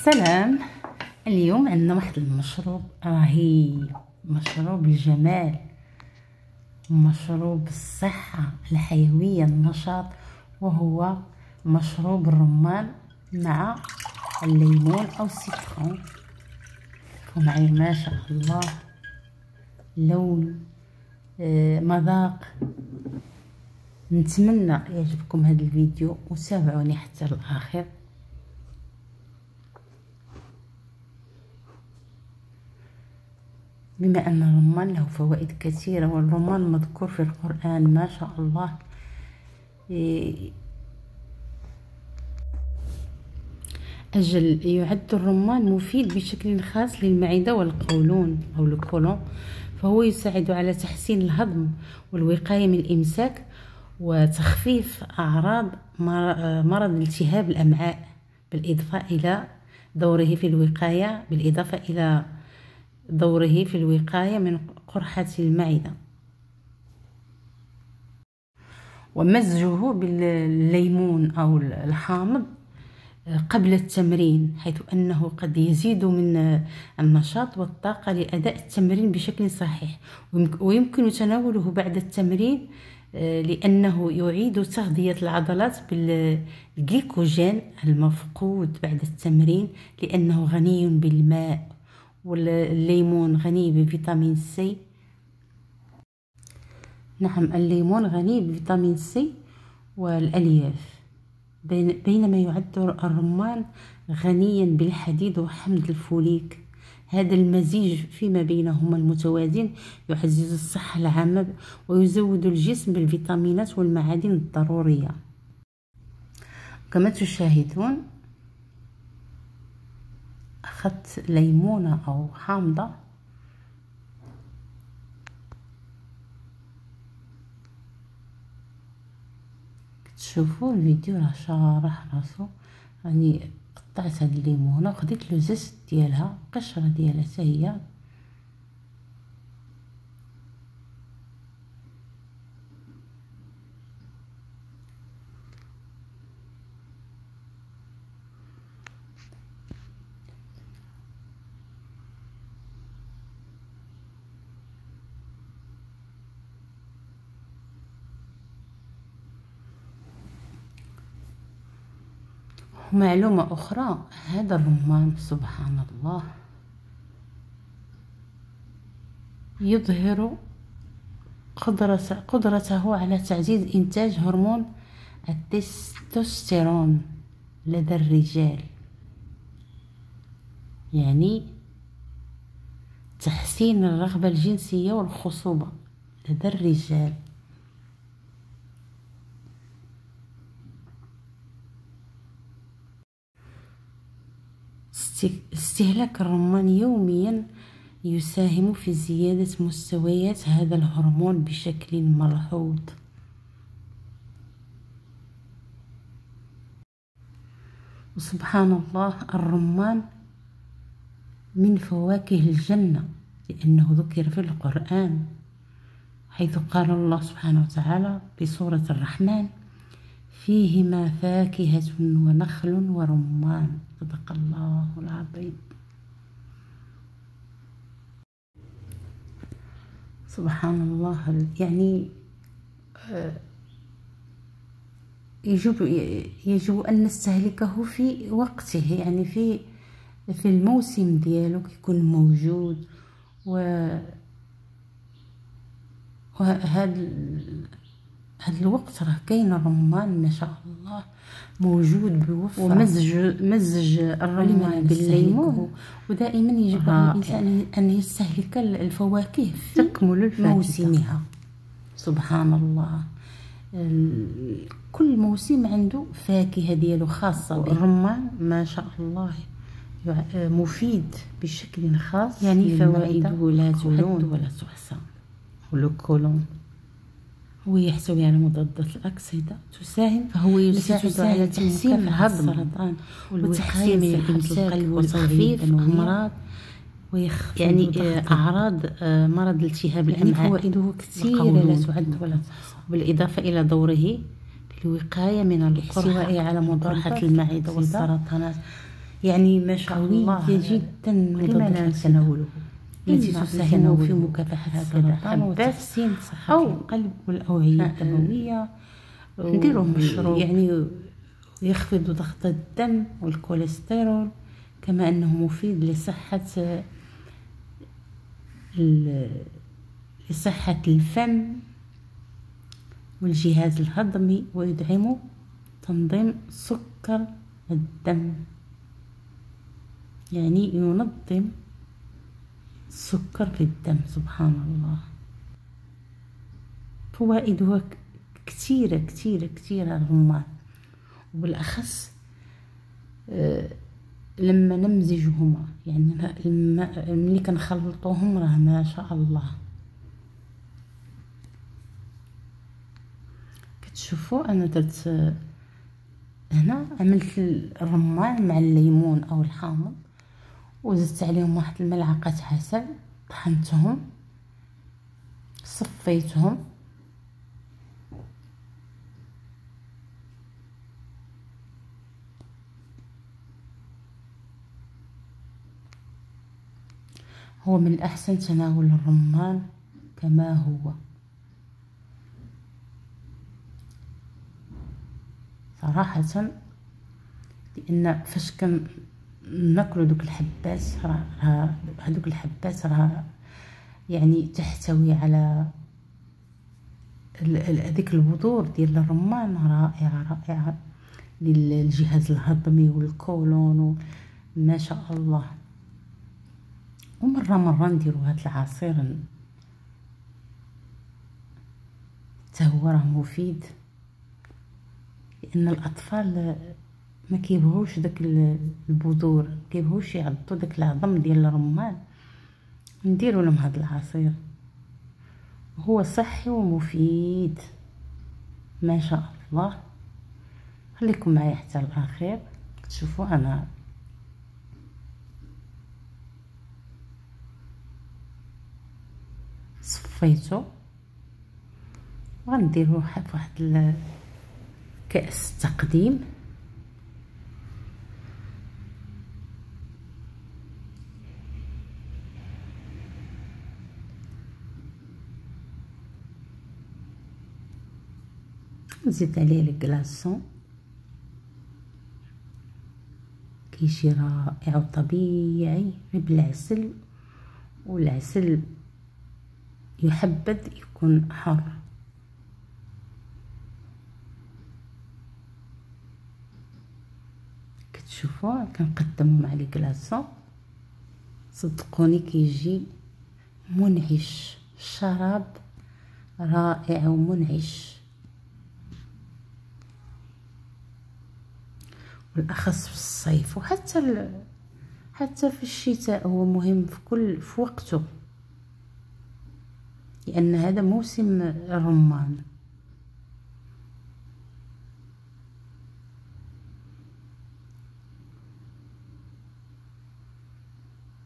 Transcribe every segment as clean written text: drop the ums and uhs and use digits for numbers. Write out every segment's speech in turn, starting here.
سلام. اليوم عندنا واحد المشروب رهيب، مشروب الجمال، مشروب الصحة، الحيوية، النشاط، وهو مشروب الرمان مع الليمون او السيترون. شوفوا معايا ما شاء الله، لون، مذاق. نتمنى يعجبكم هذا الفيديو وتابعوني حتى الاخر. بما ان الرمان له فوائد كثيره، والرمان مذكور في القرآن ما شاء الله. أجل يعد الرمان مفيد بشكل خاص للمعدة والقولون أو الكولون، فهو يساعد على تحسين الهضم والوقاية من الإمساك وتخفيف أعراض مرض التهاب الأمعاء، بالإضافة إلى دوره في الوقاية من قرحة المعدة. ومزجه بالليمون أو الحامض قبل التمرين، حيث أنه قد يزيد من النشاط والطاقة لأداء التمرين بشكل صحيح، ويمكن تناوله بعد التمرين لأنه يعيد تغذية العضلات بالجليكوجين المفقود بعد التمرين، لأنه غني بالماء، والليمون غني بفيتامين سي. نعم، الليمون غني بفيتامين سي والألياف، بينما يعد الرمان غنيا بالحديد وحمض الفوليك. هذا المزيج فيما بينهما المتوازن يعزز الصحة العامة ويزود الجسم بالفيتامينات والمعادن الضرورية. كما تشاهدون أخذت ليمونة أو حامضة، تشوفوا الفيديو راه شارح راسو. راني قطعت هاد الليمونه وخديت لو زيت ديالها، قشره ديالها حتى هي، معلومة أخرى، هذا الرمان سبحان الله يظهر قدرته على تعزيز إنتاج هرمون التستوستيرون لدى الرجال، يعني تحسين الرغبة الجنسية والخصوبة لدى الرجال. استهلاك الرمان يوميا يساهم في زيادة مستويات هذا الهرمون بشكل ملحوظ. وسبحان الله، الرمان من فواكه الجنة، لأنه ذكر في القرآن، حيث قال الله سبحانه وتعالى بسورة الرحمن: فيهما فاكهة ونخل ورمان. صدق الله العظيم. سبحان الله، يعني يجب أن نستهلكه في وقته، يعني في الموسم ديالو كيكون موجود. وهذا الوقت راه كاين الرمان ما شاء الله موجود بوفرة، ومزج الرمان بالليمون. ودائما يجب على الإنسان أن يستهلك الفواكه في تكمل موسمها. سبحان الله، كل موسم عنده فاكهة ديالو خاصة به. الرمان ما شاء الله مفيد بشكل خاص، يعني فوائده لا تعد ولا تحصى. والكولون هو يحتوي على مضادات الأكسدة تساهم، فهو يساعد على تحسين الهضم والسرطان والوقاية من الإمساك وتخفيف أمراض يعني أعراض مرض التهاب الأمعاء. يعني فوائده كثيرة لا تعد ولا تحصى، بالإضافة إلى دوره في الوقاية من الاحتواء على مضادات المعدة والسرطانات. يعني ما شاء الله جدا لما نتناوله التي تساهم في مكافحة السرطان وتحسين صحة القلب والأوعية الدموية. نديرو مشروب يعني يخفض ضغط الدم والكوليسترول، كما أنه مفيد لصحة الفم والجهاز الهضمي، ويدعم تنظيم سكر الدم، يعني ينظم السكر في الدم. سبحان الله، فوائده كثيرة كثيرة كثيرة الرمان، وبالأخص لما نمزجهما، يعني ملي كنخلطوهم راه ما شاء الله. كتشوفوا انا درت هنا، عملت الرمان مع الليمون او الحامض، وزدت عليهم واحد الملعقه عسل، طحنتهم صفيتهم، هو من الأحسن تناول الرمان كما هو صراحة، لأن فاش كناكلو دوك الحبات هادوك الحبات راه يعني تحتوي على هذيك البذور ديال الرمان رائعة رائعة للجهاز الهضمي والكولون ما شاء الله. ومرة نديرو هاد العصير حتى هو راه مفيد، لان الاطفال ما كيبغوش داك البذور، كيبغوش يعضوا داك العظم ديال الرمان، نديرو لهم هاد العصير، هو صحي ومفيد ما شاء الله. خليكم معايا حتى الاخير. تشوفوا انا صفيته، وغنديرو في واحد كأس تقديم. نزيد عليه الكلاصون، كيجي رائع وطبيعي غير بالعسل، والعسل يحبذ يكون حار. كتشوفوا كنقدمو مع الكلاصون، صدقوني كيجي منعش، الشراب رائع ومنعش، بالاخص في الصيف، حتى في الشتاء هو مهم في وقته، لان هذا موسم الرمان.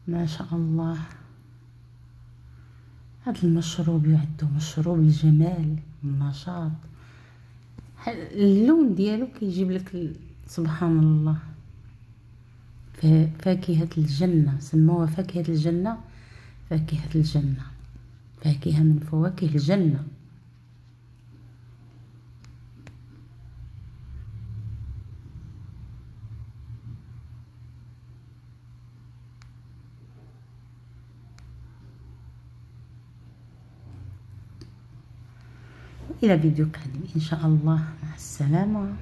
ما شاء الله، هذا المشروب يعد مشروب الجمال والنشاط، اللون ديالو كيجيب لك سبحان الله فاكهة الجنة، سموها فاكهة الجنة، فاكهة الجنة، فاكهة من فواكه الجنة. إلى فيديو قادم إن شاء الله، مع السلامة.